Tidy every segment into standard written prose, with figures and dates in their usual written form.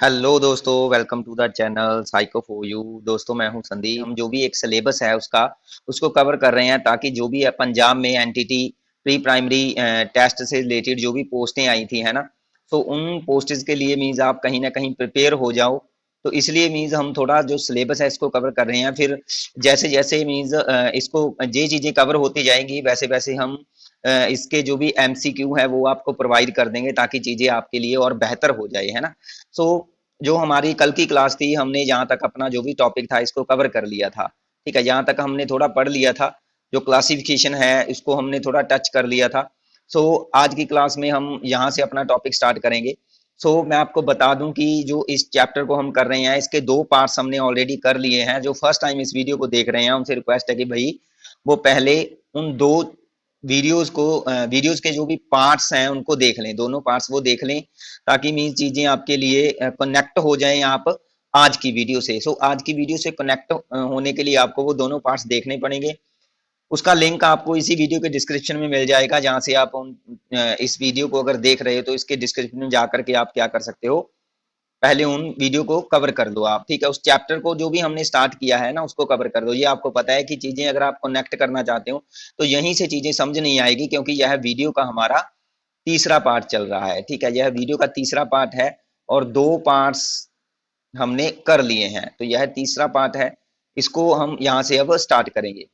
Hello दोस्तों, welcome to the channel psycho for you. दोस्तों, मैं हूं संदीप। हम जो भी एक सिलेबस है उसको कवर कर रहे हैं, ताकि जो भी है पंजाब में एनटीटी प्री प्राइमरी टेस्ट से रिलेटेड जो भी पोस्टें आई थी, है ना, तो उन पोस्ट्स के लिए मीन्स आप कहीं ना कहीं प्रिपेयर हो जाओ। तो इसलिए मीन्स हम थोड़ा जो सिलेबस है इसको कवर कर रहे हैं। फिर जैसे जैसे मीन्स इसको ये चीजें कवर होती जाएंगी, वैसे वैसे हम इसके जो भी एमसीक्यू है वो आपको प्रोवाइड कर देंगे, ताकि चीजें आपके लिए और बेहतर हो जाए, है ना। सो जो हमारी कल की क्लास थी, हमने जहाँ तक अपना जो भी टॉपिक था इसको कवर कर लिया था। ठीक है, यहाँ तक हमने थोड़ा पढ़ लिया था। जो क्लासिफिकेशन है इसको हमने थोड़ा टच कर लिया था। सो आज की क्लास में हम यहाँ से अपना टॉपिक स्टार्ट करेंगे। मैं आपको बता दूं कि जो इस चैप्टर को हम कर रहे हैं इसके दो पार्ट्स हमने ऑलरेडी कर लिए हैं। जो फर्स्ट टाइम इस वीडियो को देख रहे हैं उनसे रिक्वेस्ट है कि भाई वो पहले उन दो वीडियोस के जो भी पार्ट्स हैं उनको देख लें, दोनों पार्ट्स वो देख लें, ताकि मीन चीजें आपके लिए कनेक्ट हो जाएं आप आज की वीडियो से। आज की वीडियो से कनेक्ट होने के लिए आपको वो दोनों पार्ट्स देखने पड़ेंगे। उसका लिंक आपको इसी वीडियो के डिस्क्रिप्शन में मिल जाएगा, जहां से आप इस वीडियो को अगर देख रहे हो तो इसके डिस्क्रिप्शन में जाकर के आप क्या कर सकते हो, पहले उन वीडियो को कवर कर दो आप। ठीक है, उस चैप्टर को जो भी हमने स्टार्ट किया है ना उसको कवर कर दो। ये आपको पता है कि चीजें अगर आप कनेक्ट करना चाहते हो तो यहीं से चीजें समझ नहीं आएगी, क्योंकि यह वीडियो का हमारा तीसरा पार्ट चल रहा है। ठीक है, यह वीडियो का तीसरा पार्ट है और दो पार्ट्स हमने कर लिए हैं, तो यह तीसरा पार्ट है। इसको हम यहाँ से अब स्टार्ट करेंगे।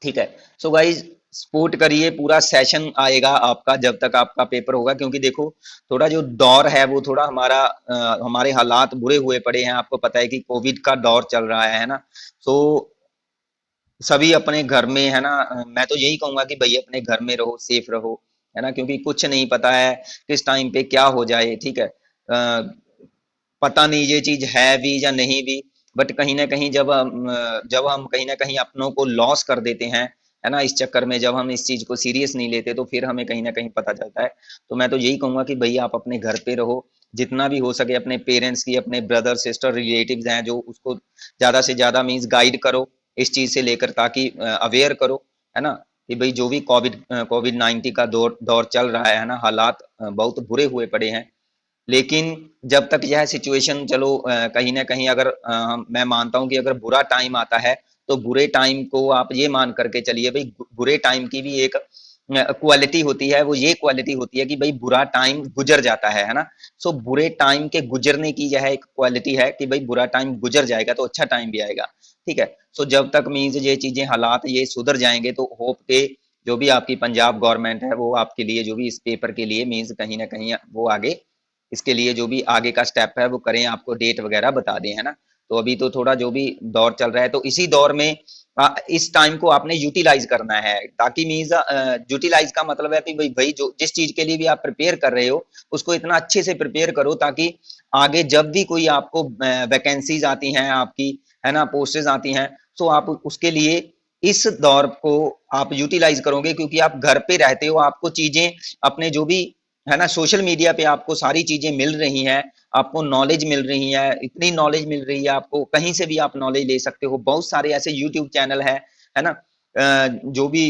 ठीक है, गाइज सपोर्ट करिए, पूरा सेशन आएगा आपका जब तक आपका पेपर होगा, क्योंकि देखो थोड़ा जो दौर है वो थोड़ा हमारा हमारे हालात बुरे हुए पड़े हैं। आपको पता है कि कोविड का दौर चल रहा है ना। सो सभी अपने घर में, है ना। मैं तो यही कहूंगा कि भाई अपने घर में रहो, सेफ रहो, है ना, क्योंकि कुछ नहीं पता है किस टाइम पे क्या हो जाए। ठीक है, पता नहीं ये चीज है भी या नहीं भी, बट कहीं ना कहीं जब हम कहीं ना कहीं अपनों को लॉस कर देते हैं, है ना, इस चक्कर में जब हम इस चीज को सीरियस नहीं लेते तो फिर हमें कहीं ना कहीं पता चलता है। तो मैं तो यही कहूंगा कि भाई आप अपने घर पे रहो, जितना भी हो सके अपने पेरेंट्स की, अपने ब्रदर सिस्टर रिलेटिव्स हैं जो, उसको ज्यादा से ज्यादा मीन्स गाइड करो इस चीज से लेकर, ताकि अवेयर करो, है ना, कि भाई जो भी कोविड 19 का दौर दौर चल रहा है ना, हालात बहुत बुरे हुए पड़े हैं। लेकिन जब तक यह सिचुएशन, चलो कहीं ना कहीं अगर मैं मानता हूं कि अगर बुरा टाइम आता है तो बुरे टाइम को आप ये मान करके चलिए भाई, बुरे टाइम की भी एक क्वालिटी होती है। वो ये क्वालिटी होती है कि भाई बुरा टाइम गुजर जाता है ना। बुरे टाइम के गुजरने की यह एक क्वालिटी है कि भाई बुरा टाइम गुजर जाएगा तो अच्छा टाइम भी आएगा। ठीक है, जब तक मीन्स ये चीजें हालात ये सुधर जाएंगे तो होप के जो भी आपकी पंजाब गवर्नमेंट है वो आपके लिए जो भी इस पेपर के लिए मीन्स कहीं ना कहीं वो आगे, इसके लिए जो भी आगे का स्टेप है वो करें, आपको डेट वगैरह बता दें, है ना। तो अभी तो थोड़ा जो भी दौर चल रहा है तो इसी दौर में इस टाइम को आपने यूटिलाइज करना है, ताकि मीन्स यूटिलाइज का मतलब है कि भाई भाई जो जिस चीज के लिए भी आप प्रिपेयर कर रहे हो उसको इतना अच्छे से प्रिपेयर करो, ताकि आगे जब भी कोई आपको वैकेंसीज आती हैं आपकी, है ना, पोस्टेज आती हैं, तो आप उसके लिए इस दौर को आप यूटिलाइज करोगे, क्योंकि आप घर पे रहते हो, आपको चीजें अपने जो भी, है ना, सोशल मीडिया पे आपको सारी चीजें मिल रही हैं, आपको नॉलेज मिल रही है, इतनी नॉलेज मिल रही है आपको, कहीं से भी आप नॉलेज ले सकते हो। बहुत सारे ऐसे यूट्यूब चैनल है ना। जो भी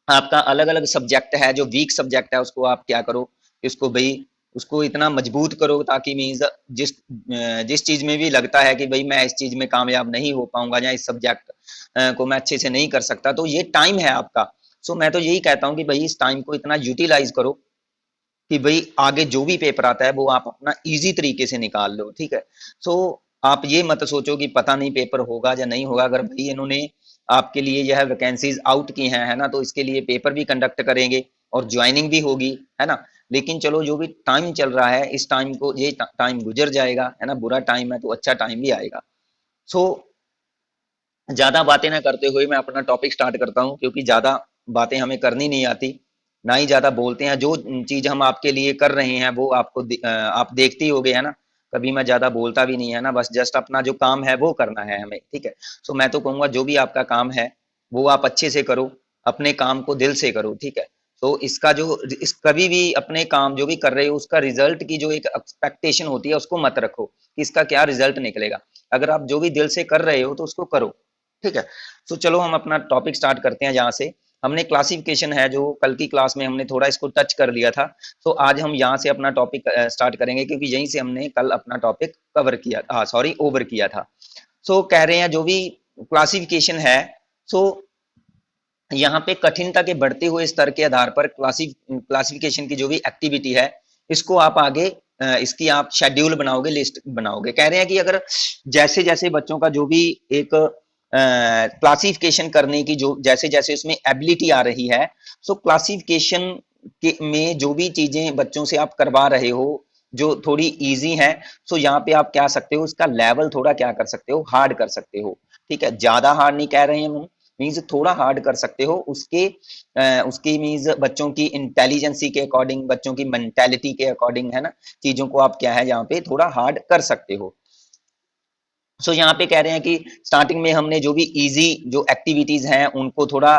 आपका अलग अलग सब्जेक्ट है, जो वीक सब्जेक्ट है उसको आप क्या करो, इसको भाई उसको इतना मजबूत करो, ताकि मीन्स जिस चीज में भी लगता है कि भाई मैं इस चीज में कामयाब नहीं हो पाऊंगा या इस सब्जेक्ट को मैं अच्छे से नहीं कर सकता, तो ये टाइम है आपका। मैं तो यही कहता हूँ कि भाई इस टाइम को इतना यूटिलाइज करो कि भाई आगे जो भी पेपर आता है वो आप अपना इजी तरीके से निकाल लो। ठीक है, सो आप ये मत सोचो कि पता नहीं पेपर होगा या नहीं होगा। अगर भाई इन्होंने आपके लिए यह वैकेंसीज आउट की हैं, है ना, तो इसके लिए पेपर भी कंडक्ट करेंगे और ज्वाइनिंग भी होगी, है ना। लेकिन चलो जो भी टाइम चल रहा है इस टाइम को, ये टाइम गुजर जाएगा, है ना। बुरा टाइम है तो अच्छा टाइम भी आएगा। सो ज्यादा बातें ना करते हुए मैं अपना टॉपिक स्टार्ट करता हूँ, क्योंकि ज्यादा बातें हमें करनी नहीं आती, ना ही ज्यादा बोलते हैं। जो चीज हम आपके लिए कर रहे हैं वो आप देखते ही होगे, है ना। कभी मैं ज्यादा बोलता भी नहीं, है ना, बस जस्ट अपना जो काम है वो करना है हमें। ठीक है, मैं तो कहूंगा जो भी आपका काम है वो आप अच्छे से करो, अपने काम को दिल से करो। ठीक है, इसका जो इस कभी भी अपने काम जो भी कर रहे हो उसका रिजल्ट की जो एक एक्सपेक्टेशन होती है उसको मत रखो कि इसका क्या रिजल्ट निकलेगा। अगर आप जो भी दिल से कर रहे हो तो उसको करो। ठीक है, चलो हम अपना टॉपिक स्टार्ट करते हैं यहाँ से। हमने क्लासिफिकेशन है जो कल की क्लास में हमने थोड़ा इसको टच कर लिया था। तो आज हम यहाँ से अपना टॉपिक स्टार्ट करेंगे, क्योंकि यहीं से हमने कल अपना टॉपिक कवर किया, हाँ सॉरी, ओवर किया था। सो कह रहे हैं जो भी क्लासिफिकेशन है, सो यहाँ पे कठिनता के बढ़ते हुए स्तर के आधार पर क्लासिफिकेशन की जो भी एक्टिविटी है, इसको आप आगे इसकी आप शेड्यूल बनाओगे, लिस्ट बनाओगे। कह रहे हैं कि अगर जैसे जैसे बच्चों का जो भी एक क्लासिफिकेशन करने की जो जैसे जैसे उसमें एबिलिटी आ रही है, सो क्लासिफिकेशन के में जो भी चीजें बच्चों से आप करवा रहे हो जो थोड़ी इजी है, सो यहाँ पे आप क्या सकते हो, उसका लेवल थोड़ा क्या कर सकते हो, हार्ड कर सकते हो। ठीक है, ज्यादा हार्ड नहीं कह रहे हैं हम, मीन्स थोड़ा हार्ड कर सकते हो। उसकी मीन्स बच्चों की इंटेलिजेंसी के अकॉर्डिंग, बच्चों की मेंटेलिटी के अकॉर्डिंग, है ना, चीजों को आप क्या है यहाँ पे थोड़ा हार्ड कर सकते हो। सो यहाँ पे कह रहे हैं कि स्टार्टिंग में हमने जो भी इजी जो एक्टिविटीज हैं उनको थोड़ा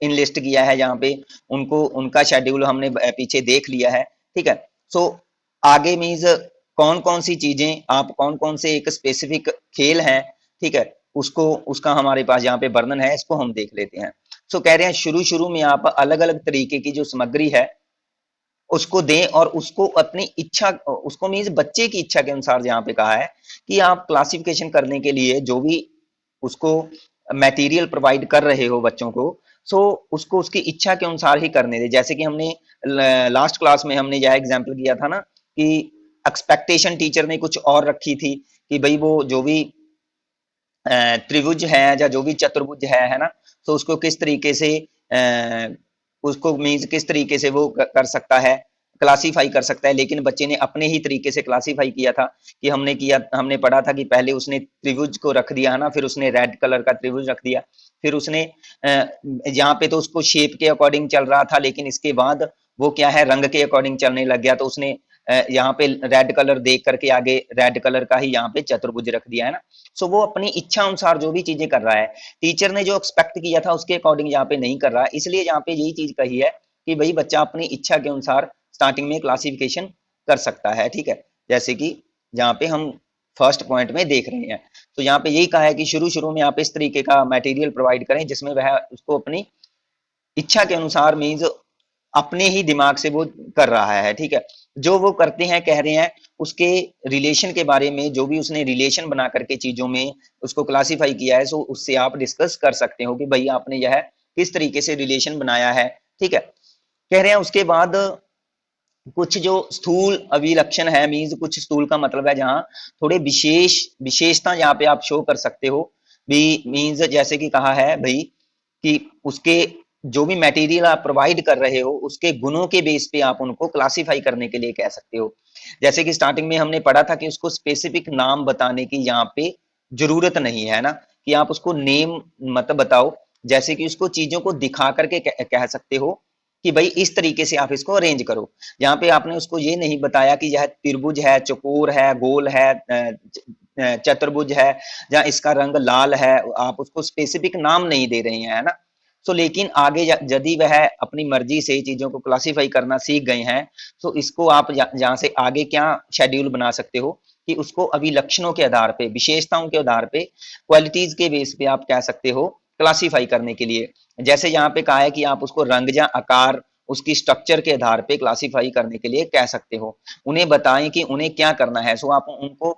इनलिस्ट किया है, यहाँ पे उनको उनका शेड्यूल हमने पीछे देख लिया है। ठीक है, सो आगे मीन्स कौन कौन सी चीजें आप कौन कौन से एक स्पेसिफिक खेल हैं, ठीक है, उसको उसका हमारे पास यहाँ पे वर्णन है, इसको हम देख लेते हैं। सो कह रहे हैं शुरू शुरू में आप अलग अलग तरीके की जो सामग्री है उसको दें, और उसको अपनी इच्छा, उसको मीन्स बच्चे की इच्छा के अनुसार यहाँ पे कहा है कि आप क्लासिफिकेशन करने के लिए जो भी उसको मटेरियल प्रोवाइड कर रहे हो बच्चों को, सो उसको उसकी इच्छा के अनुसार ही करने दे। जैसे कि हमने लास्ट क्लास में हमने यह एग्जाम्पल किया था ना कि एक्सपेक्टेशन टीचर ने कुछ और रखी थी कि भाई वो जो भी त्रिभुज है या जो भी चतुर्भुज है ना, तो उसको किस तरीके से उसको मीन्स किस तरीके से वो कर सकता है, क्लासीफाई कर सकता है। लेकिन बच्चे ने अपने ही तरीके से क्लासीफाई किया था कि हमने पढ़ा था कि पहले उसने त्रिभुज को रख दिया है ना, फिर उसने रेड कलर का त्रिभुज रख दिया, फिर उसने यहाँ पे तो उसको शेप के अकॉर्डिंग चल रहा था, लेकिन इसके बाद वो क्या है, रंग के अकॉर्डिंग चलने लग गया, तो उसने यहाँ पे रेड कलर देख करके आगे रेड कलर का ही यहाँ पे चतुर्भुज रख दिया है ना। सो वो अपनी इच्छा अनुसार जो भी चीजें कर रहा है, टीचर ने जो एक्सपेक्ट किया था उसके अकॉर्डिंग यहाँ पे नहीं कर रहा है, इसलिए यहाँ पे यही चीज कही है कि भाई बच्चा अपनी इच्छा के अनुसार स्टार्टिंग में क्लासिफिकेशन कर सकता है। ठीक है, जैसे कि यहाँ पे हम फर्स्ट पॉइंट में देख रहे हैं, तो यहाँ पे यही कहा है कि शुरू शुरू में आप इस तरीके का मटेरियल प्रोवाइड करें जिसमें वह उसको अपनी इच्छा के अनुसार मीन्स अपने ही दिमाग से वो कर रहा है। ठीक है, जो वो करते हैं, कह रहे हैं उसके रिलेशन के बारे में, जो भी उसने रिलेशन बना करके चीजों में उसको क्लासिफाई किया है, सो उससे आप डिस्कस कर सकते हो कि भाई आपने यह किस तरीके से रिलेशन बनाया है। ठीक है, कह रहे हैं उसके बाद कुछ जो स्थूल अभिलक्षण है, मीन्स कुछ स्थूल का मतलब है जहां थोड़े विशेषता यहाँ पे आप शो कर सकते हो भी, मीन्स जैसे कि कहा है भाई कि उसके जो भी मटेरियल आप प्रोवाइड कर रहे हो उसके गुणों के बेस पे आप उनको क्लासिफाई करने के लिए कह सकते हो। जैसे कि स्टार्टिंग में हमने पढ़ा था कि उसको स्पेसिफिक नाम बताने की यहाँ पे जरूरत नहीं है ना, कि आप उसको नेम मत बताओ, जैसे कि उसको चीजों को दिखा करके कह सकते हो कि भाई इस तरीके से आप इसको अरेंज करो। यहाँ पे आपने उसको ये नहीं बताया कि यह त्रिभुज है, चकोर है, गोल है, चतुर्भुज है, या इसका रंग लाल है, आप उसको स्पेसिफिक नाम नहीं दे रहे हैं, है ना। सो लेकिन आगे यदि वह अपनी मर्जी से चीजों को क्लासिफाई करना सीख गए हैं, तो इसको आप यहाँ से आगे क्या शेड्यूल बना सकते हो कि उसको अभी लक्षणों के आधार पे, विशेषताओं के आधार पे, क्वालिटीज के बेस पे आप कह सकते हो क्लासिफाई करने के लिए। जैसे यहाँ पे कहा है कि आप उसको रंग या आकार, उसकी स्ट्रक्चर के आधार पे क्लासिफाई करने के लिए कह सकते हो। उन्हें बताएं कि उन्हें क्या करना है, सो आप उनको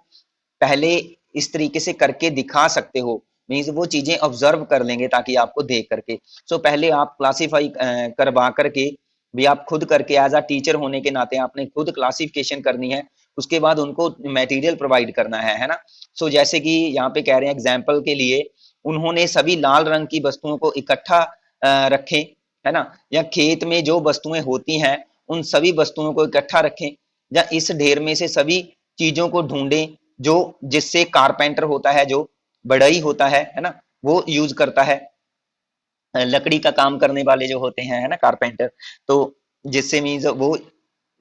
पहले इस तरीके से करके दिखा सकते हो, मीन्स वो चीजें ऑब्जर्व कर लेंगे ताकि आपको देख करके। सो पहले आप क्लासिफाई करवा करके भी आप खुद करके, एज अ टीचर होने के नाते आपने खुद क्लासिफिकेशन करनी है, उसके बाद उनको मटेरियल प्रोवाइड करना है ना। सो जैसे कि यहाँ पे कह रहे हैं एग्जाम्पल के लिए, उन्होंने सभी लाल रंग की वस्तुओं को इकट्ठा रखें, है ना, या खेत में जो वस्तुएं होती हैं उन सभी वस्तुओं को इकट्ठा रखें, या इस ढेर में से सभी चीजों को ढूंढें जो जिससे कारपेंटर होता है, जो बढ़ई होता है ना, वो यूज करता है, लकड़ी का काम करने वाले जो होते हैं, है ना, कारपेंटर, तो जिससे मीन्स वो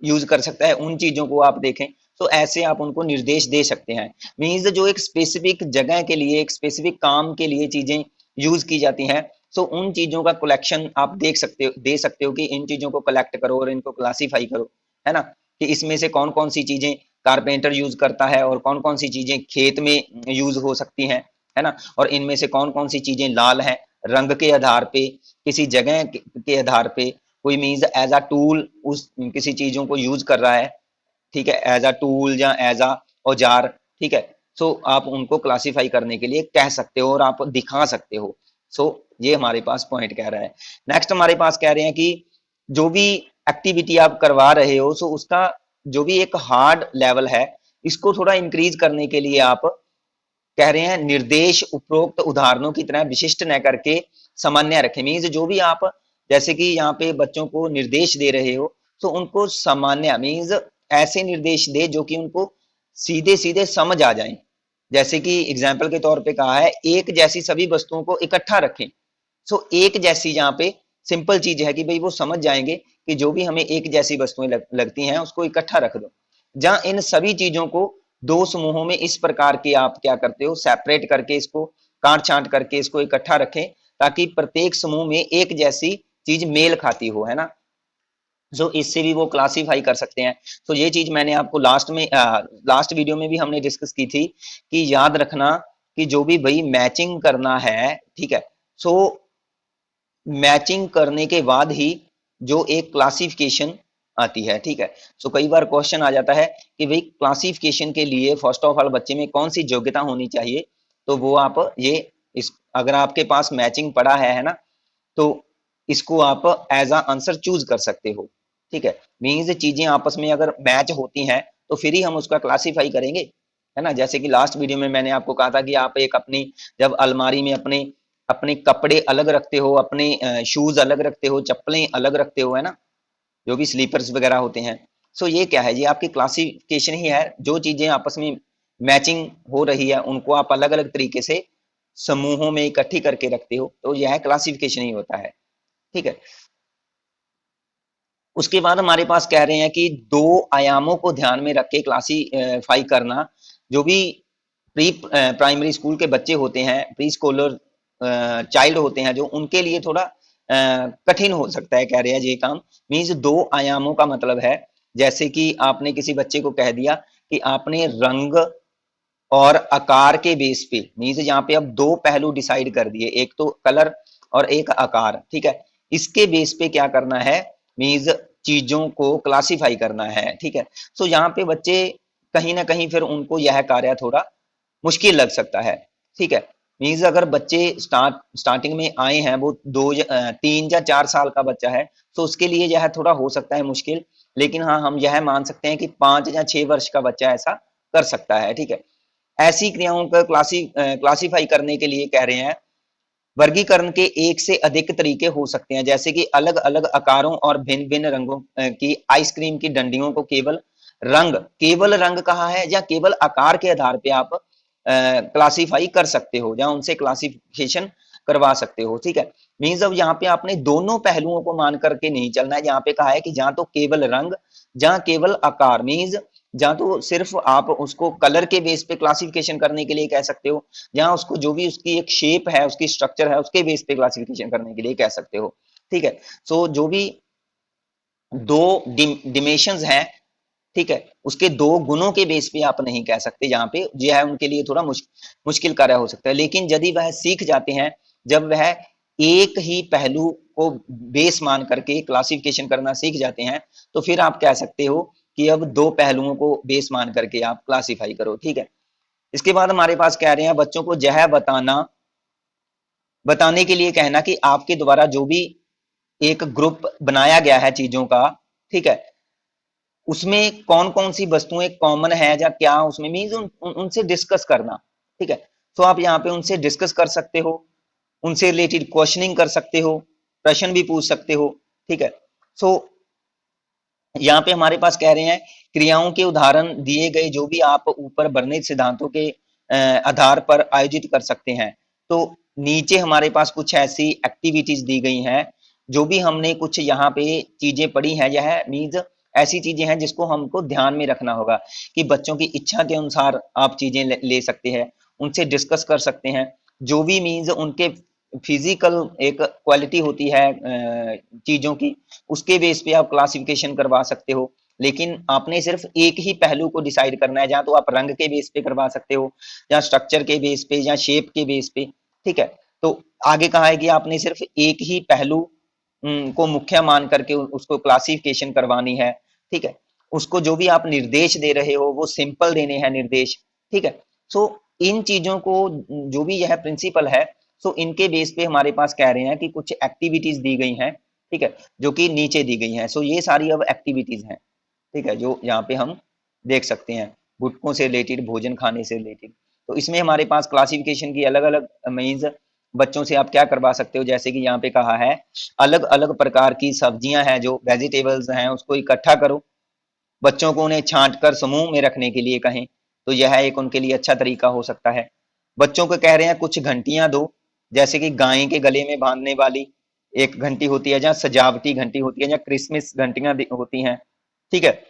यूज कर सकता है, उन चीजों को आप देखें। तो ऐसे आप उनको निर्देश दे सकते हैं। मीन्स जो एक स्पेसिफिक जगह के लिए, एक स्पेसिफिक काम के लिए चीजें यूज की जाती हैं, सो उन चीजों का कलेक्शन आप दे सकते हो कि इन चीजों को कलेक्ट करो और इनको क्लासिफाई करो, है ना, कि इसमें से कौन कौन सी चीजें कारपेंटर यूज करता है और कौन कौन सी चीजें खेत में यूज हो सकती हैं, है ना, और इनमें से कौन कौन सी चीजें लाल हैं, रंग के आधार पे, किसी जगह के आधार पे, कोई मीन्स एज अ टूल उस किसी चीजों को यूज कर रहा है, ठीक है, एज अ टूल या एज अ औजार, ठीक है। सो आप उनको क्लासिफाई करने के लिए कह सकते हो और आप दिखा सकते हो। सो ये हमारे पास पॉइंट कह रहा है। नेक्स्ट हमारे पास कह रहे हैं कि जो भी एक्टिविटी आप करवा रहे हो, सो उसका जो भी एक हार्ड लेवल है, इसको थोड़ा इंक्रीज करने के लिए आप कह रहे हैं निर्देश उपरोक्त उदाहरणों की तरह विशिष्ट न करके सामान्य रखें। मीन्स जो भी आप जैसे कि यहाँ पे बच्चों को निर्देश दे रहे हो, तो उनको सामान्य मीन्स ऐसे निर्देश दे जो कि उनको सीधे सीधे समझ आ जाए। जैसे कि एग्जाम्पल के तौर पे कहा है एक जैसी सभी वस्तुओं को इकट्ठा रखें। सो एक जैसी यहाँ पे सिंपल चीज है कि भाई वो समझ जाएंगे कि जो भी हमें एक जैसी वस्तुएं लगती हैं उसको इकट्ठा रख दो। जहां इन सभी चीजों को दो समूहों में इस प्रकार के आप क्या करते हो, सेपरेट करके इसको काट छांट करके इसको इकट्ठा रखें ताकि प्रत्येक समूह में एक जैसी चीज मेल खाती हो, है ना। सो इससे भी वो क्लासीफाई कर सकते हैं। तो ये चीज मैंने आपको लास्ट वीडियो में भी हमने डिस्कस की थी कि याद रखना कि जो भी भाई मैचिंग करना है, ठीक है, सो मैचिंग करने के बाद ही जो एक क्लासिफिकेशन आती है, ठीक है। सो कई बार क्वेश्चन आ जाता है कि भाई क्लासिफिकेशन के लिए फर्स्ट ऑफ ऑल बच्चे में कौन सी योग्यता होनी चाहिए, तो वो आप ये इस अगर आपके पास मैचिंग पड़ा है ना, तो इसको आप एज अ आंसर चूज कर सकते हो, ठीक है। मीन्स चीजें आपस में अगर मैच होती हैं तो फिर ही हम उसका क्लासीफाई करेंगे, है ना। जैसे कि लास्ट वीडियो में मैंने आपको कहा था कि आप एक अपनी जब अलमारी में अपने अपने कपड़े अलग रखते हो, अपने शूज अलग रखते हो, चप्पलें अलग रखते हो, है ना, जो भी स्लीपर्स वगैरह होते हैं। सो ये क्या है, ये आपकी क्लासिफिकेशन ही है। जो चीजें आपस में मैचिंग हो रही है उनको आप अलग अलग तरीके से समूहों में इकट्ठी करके रखते हो, तो यह क्लासिफिकेशन ही होता है, ठीक है। उसके बाद हमारे पास कह रहे हैं कि दो आयामों को ध्यान में रख के क्लासीफाई करना। जो भी प्री प्राइमरी स्कूल के बच्चे होते हैं, प्री स्कॉलर चाइल्ड होते हैं जो, उनके लिए थोड़ा कठिन हो सकता है, कह रहे हैं ये काम। मीन्स दो आयामों का मतलब है जैसे कि आपने किसी बच्चे को कह दिया कि आपने रंग और आकार के बेस पे, मीन्स यहाँ पे अब दो पहलू डिसाइड कर दिए, एक तो कलर और एक आकार, ठीक है। इसके बेस पे क्या करना है, मीन्स चीजों को क्लासिफाई करना है, ठीक है। सो यहाँ पे बच्चे कहीं ना कहीं फिर उनको यह कार्य थोड़ा मुश्किल लग सकता है, ठीक है। मीन्स अगर बच्चे स्टार्टिंग में आए हैं, वो 3 या 4 साल का बच्चा है, तो उसके लिए यह थोड़ा हो सकता है मुश्किल। लेकिन हाँ, हम यह मान सकते हैं कि 5 या 6 वर्ष का बच्चा ऐसा कर सकता है, ठीक है। ऐसी क्रियाओं का क्लासीफाई करने के लिए कह रहे हैं वर्गीकरण के एक से अधिक तरीके हो सकते हैं, जैसे कि अलग अलग आकारों और भिन्न भिन्न रंगों की आइसक्रीम की डंडियों को केवल रंग कहा है या केवल आकार के आधार पे आप क्लासीफाई कर सकते हो या उनसे क्लासिफिकेशन करवा सकते हो, ठीक है। मीन्स अब यहाँ पे आपने दोनों पहलुओं को मान करके नहीं चलना है। यहाँ पे कहा है कि जहां तो केवल रंग, जहां केवल आकार, मीन्स जहां तो सिर्फ आप उसको कलर के बेस पे क्लासिफिकेशन करने के लिए कह सकते हो, जहां उसको जो भी उसकी एक शेप है, उसकी स्ट्रक्चर है, उसके बेस पे क्लासिफिकेशन करने के लिए कह सकते हो, ठीक है। सो जो भी दो डिमेंशंस हैं, ठीक है, उसके दो गुणों के बेस पे आप नहीं कह सकते। यहाँ पे जो है उनके लिए थोड़ा मुश्किल कार्य हो सकता है। लेकिन यदि वह सीख जाते हैं, जब वह एक ही पहलू को बेस मान करके क्लासिफिकेशन करना सीख जाते हैं, तो फिर आप कह सकते हो कि अब दो पहलुओं को बेस मान करके आप क्लासिफाई करो, ठीक है। इसके बाद हमारे पास कह रहे हैं बच्चों को यह बताने के लिए कहना कि आपके द्वारा जो भी एक ग्रुप बनाया गया है चीजों का, ठीक है, उसमें कौन कौन सी वस्तुएं कॉमन है या क्या उसमें, मीन्स उनसे डिस्कस करना, ठीक है। तो आप यहाँ पे उनसे डिस्कस कर सकते हो, उनसे रिलेटेड क्वेश्चनिंग कर सकते हो, प्रश्न भी पूछ सकते हो, ठीक है। सो यहाँ पे हमारे पास कह रहे हैं क्रियाओं के उदाहरण दिए गए जो भी आप ऊपर वर्णित सिद्धांतों के आधार पर आयोजित कर सकते हैं। तो नीचे हमारे पास कुछ ऐसी एक्टिविटीज दी गई हैं, जो भी हमने कुछ यहाँ पे चीजें पढ़ी हैं, यह मीन्स ऐसी चीजें हैं जिसको हमको ध्यान में रखना होगा कि बच्चों की इच्छा के अनुसार आप चीजें ले सकते हैं, उनसे डिस्कस कर सकते हैं। जो भी मीन्स उनके फिजिकल एक क्वालिटी होती है चीजों की, उसके बेस पे आप क्लासिफिकेशन करवा सकते हो। लेकिन आपने सिर्फ एक ही पहलू को डिसाइड करना है, जहां तो आप रंग के बेस पे करवा सकते हो, या स्ट्रक्चर के बेस पे, या शेप के बेस पे, ठीक है। तो आगे कहा है कि आपने सिर्फ एक ही पहलू को मुख्य मान करके उसको क्लासिफिकेशन करवानी है, ठीक है। उसको जो भी आप निर्देश दे रहे हो वो सिंपल देने हैं निर्देश, ठीक है। सो इन चीजों को, जो भी यह प्रिंसिपल है, सो इनके बेस पे हमारे पास कह रहे हैं कि कुछ एक्टिविटीज दी गई हैं, ठीक है, जो कि नीचे दी गई हैं। सो ये सारी अब एक्टिविटीज हैं, ठीक है, जो यहाँ पे हम देख सकते हैं, गुटकों से रिलेटेड, भोजन खाने से रिलेटेड। तो इसमें हमारे पास क्लासिफिकेशन की अलग अलग मीन्स बच्चों से आप क्या करवा सकते हो, जैसे कि यहाँ पे कहा है अलग अलग प्रकार की सब्जियां हैं, जो वेजिटेबल्स हैं, उसको इकट्ठा करो, बच्चों को उन्हें छांट कर समूह में रखने के लिए कहें, तो यह एक उनके लिए अच्छा तरीका हो सकता है। बच्चों को कह रहे हैं कुछ घंटियां दो, जैसे कि गाय के गले में बांधने वाली एक घंटी होती है, जहाँ सजावटी घंटी होती है, जहाँ क्रिसमस घंटियां होती हैं, ठीक है।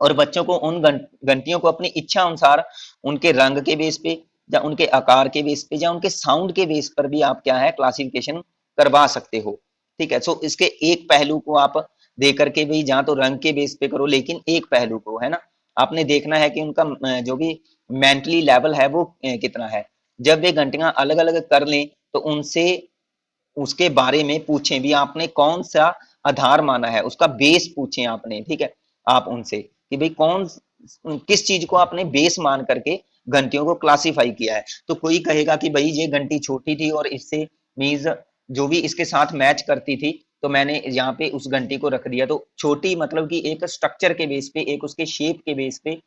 और बच्चों को उन घंटियों को अपनी इच्छा अनुसार उनके रंग के बेस पे, या उनके आकार के बेस पे, या उनके साउंड के बेस पर भी आप क्या है क्लासिफिकेशन करवा सकते हो, ठीक है। सो इसके एक पहलू को आप दे करके भी, जहां तो रंग के बेस पे करो, लेकिन एक पहलू को, है ना, आपने देखना है कि उनका जो भी मेंटली लेवल है वो कितना है। जब वे घंटियां अलग अलग कर लें तो उनसे उसके बारे में पूछें भी, आपने कौन सा आधार माना है, उसका बेस पूछें आपने, ठीक है, आप उनसे कि भाई कौन किस चीज को आपने बेस मान करके घंटियों को क्लासिफाई किया है। तो कोई कहेगा कि भाई ये घंटी छोटी थी और इससे मीज जो भी इसके साथ मैच करती थी, तो मैंने यहाँ पे उस घंटी को रख दिया। तो छोटी मतलब कि एक स्ट्रक्चर के बेस पे, एक उसके शेप के बेस पे,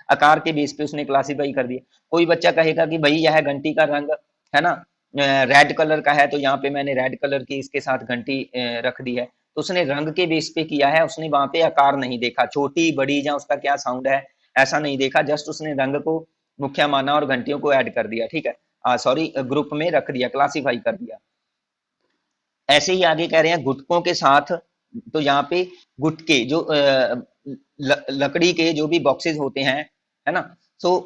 आकार के बेस पे उसने क्लासिफाई कर दिया। कोई बच्चा कहेगा कि भाई यह घंटी का रंग, है ना, रेड कलर का है, तो यहाँ पे मैंने रेड कलर की इसके साथ घंटी रख दी है। तो उसने रंग के बेस पे किया है, उसने वहां पे आकार नहीं देखा, छोटी बड़ी या उसका क्या साउंड है ऐसा नहीं देखा, जस्ट उसने रंग को मुख्य माना और घंटियों को ऐड कर दिया, ठीक है, सॉरी ग्रुप में रख दिया, क्लासिफाई कर दिया। ऐसे ही आगे कह रहे हैं गुटकों के साथ, तो यहाँ पे गुटके जो लकड़ी के जो भी बॉक्सेस होते हैं, है ना, सो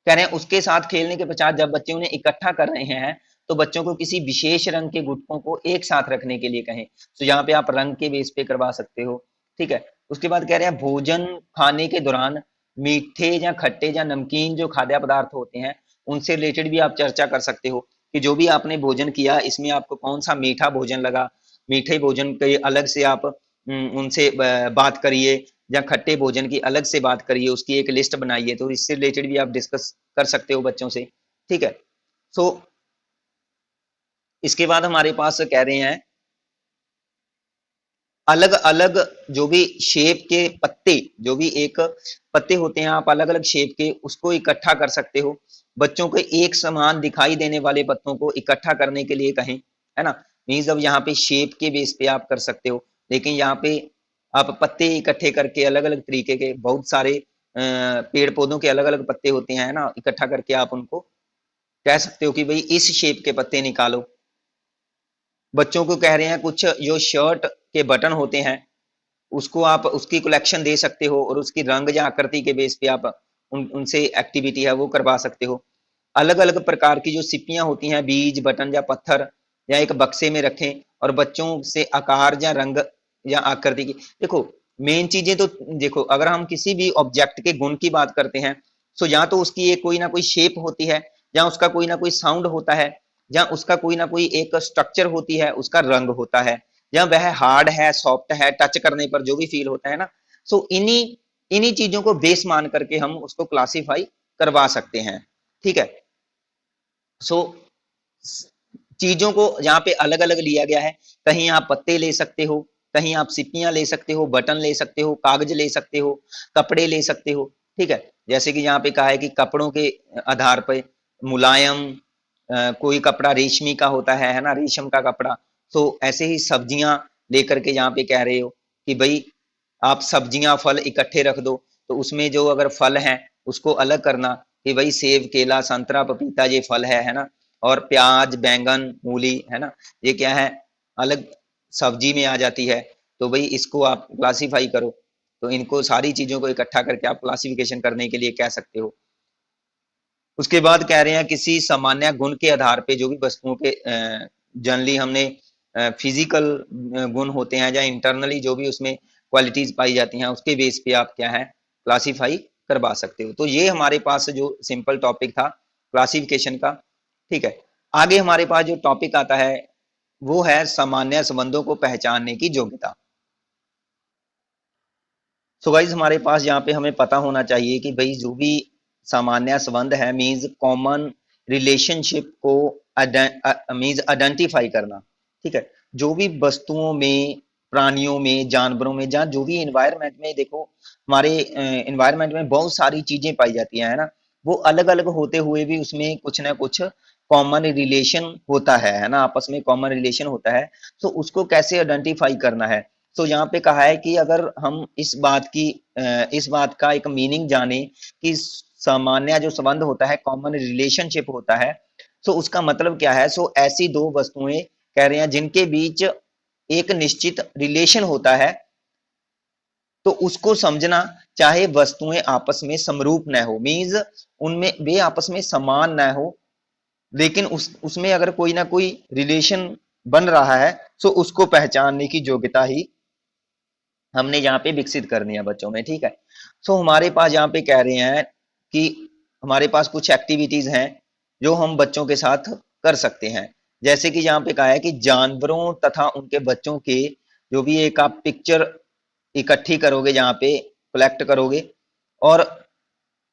कह रहे हैं उसके साथ खेलने के पश्चात जब बच्चे उन्हें इकट्ठा कर रहे हैं, तो बच्चों को किसी विशेष रंग के गुटकों को एक साथ रखने के लिए कहें। तो यहाँ पे आप रंग के बेस पे करवा सकते हो, ठीक है। उसके बाद कह रहे हैं भोजन खाने के दौरान मीठे या खट्टे या नमकीन जो खाद्य पदार्थ होते हैं, उनसे रिलेटेड भी आप चर्चा कर सकते हो कि जो भी आपने भोजन किया इसमें आपको कौन सा मीठा भोजन लगा, मीठे भोजन के अलग से आप उनसे बात करिए, या खट्टे भोजन की अलग से बात करिए, उसकी एक लिस्ट बनाइए, तो इससे रिलेटेड भी आप डिस्कस कर सकते हो बच्चों से, ठीक है। सो इसके बाद हमारे पास कह रहे हैं अलग अलग जो भी शेप के पत्ते, जो भी एक पत्ते होते हैं, आप अलग अलग शेप के उसको इकट्ठा कर सकते हो। बच्चों को एक समान दिखाई देने वाले पत्तों को इकट्ठा करने के लिए कहें, है ना, मीन्स अब यहाँ पे शेप के बेस पे आप कर सकते हो, लेकिन यहाँ पे आप पत्ते इकट्ठे करके अलग अलग तरीके के बहुत सारे पेड़ पौधों के अलग अलग पत्ते होते हैं ना, इकट्ठा करके आप उनको कह सकते हो कि भाई इस शेप के पत्ते निकालो। बच्चों को कह रहे हैं कुछ जो शर्ट के बटन होते हैं उसको आप उसकी कलेक्शन दे सकते हो, और उसकी रंग या आकृति के बेस पे आप उनसे एक्टिविटी है वो करवा सकते हो। अलग अलग प्रकार की जो सिप्पियां होती हैं, बीज, बटन या पत्थर, या एक बक्से में रखें, और बच्चों से आकार या रंग या आकृति की, देखो मेन चीजें तो देखो, अगर हम किसी भी ऑब्जेक्ट के गुण की बात करते हैं, तो या तो उसकी एक कोई ना कोई शेप होती है, या उसका कोई ना कोई साउंड होता है, या उसका कोई ना कोई एक स्ट्रक्चर होती है, उसका रंग होता है, या वह हार्ड है, सॉफ्ट है, टच करने पर जो भी फील होता है ना। सो इन्हीं इन्हीं चीजों को बेस मान करके हम उसको क्लासिफाई करवा सकते हैं, ठीक है। सो चीजों को यहाँ पे अलग अलग लिया गया है, कहीं आप पत्ते ले सकते हो, कहीं आप सिप्पियां ले सकते हो, बटन ले सकते हो, कागज ले सकते हो, कपड़े ले सकते हो, ठीक है। जैसे कि यहाँ पे कहा है कि कपड़ों के आधार पर मुलायम, कोई कपड़ा रेशमी का होता है ना, रेशम का कपड़ा। तो ऐसे ही सब्जियां लेकर के यहाँ पे कह रहे हो कि भाई आप सब्जियां फल इकट्ठे रख दो, तो उसमें जो अगर फल है उसको अलग करना कि भाई सेब, केला, संतरा, पपीता ये फल है ना, और प्याज, बैंगन, मूली, है ना, ये क्या है, अलग सब्जी में आ जाती है, तो भाई इसको आप क्लासिफाई करो। तो इनको सारी चीजों को इकट्ठा करके आप क्लासिफिकेशन करने के लिए कह सकते हो। उसके बाद कह रहे हैं किसी सामान्य गुण के आधार पे जो भी वस्तुओं के जनरली हमने फिजिकल गुण होते हैं, या इंटरनली जो भी उसमें क्वालिटीज पाई जाती हैं, उसके बेस पे आप क्या है क्लासिफाई करवा सकते हो। तो ये हमारे पास जो सिंपल टॉपिक था क्लासिफिकेशन का, ठीक है। आगे हमारे पास जो टॉपिक आता है वो है सामान्य संबंधों को पहचानने की योग्यता। सो गाइस हमारे पास यहाँ पे हमें पता होना चाहिए कि भाई जो भी सामान्य संबंध है मीन्स कॉमन रिलेशनशिप को मीन्स आइडेंटिफाई करना। ठीक है, जो भी वस्तुओं में, प्राणियों में, जानवरों में, जहाँ जो भी एनवायरनमेंट में, देखो हमारे एनवायरनमेंट में बहुत सारी चीजें पाई जाती हैं, है ना। वो अलग अलग होते हुए भी उसमें कुछ ना कुछ कॉमन रिलेशन होता है ना, आपस में कॉमन रिलेशन होता है। तो उसको कैसे आइडेंटिफाई करना है। तो यहाँ पे कहा है कि अगर हम इस बात का एक मीनिंग जाने कि सामान्य जो संबंध होता है, कॉमन रिलेशनशिप होता है, तो उसका मतलब क्या है। सो ऐसी दो वस्तुएं कह रहे हैं जिनके बीच एक निश्चित रिलेशन होता है, तो उसको समझना। चाहे वस्तुएं आपस में समरूप न हो, मीन्स उनमें वे आपस में समान न हो, लेकिन उसमें अगर कोई ना कोई रिलेशन बन रहा है, तो उसको पहचानने की योग्यता ही हमने यहाँ पे विकसित करनी है बच्चों में। ठीक है, सो हमारे पास यहाँ पे कह रहे हैं कि हमारे पास कुछ एक्टिविटीज हैं जो हम बच्चों के साथ कर सकते हैं। जैसे कि यहाँ पे कहा है कि जानवरों तथा उनके बच्चों के जो भी एक आप पिक्चर इकट्ठी करोगे, जहाँ पे कलेक्ट करोगे और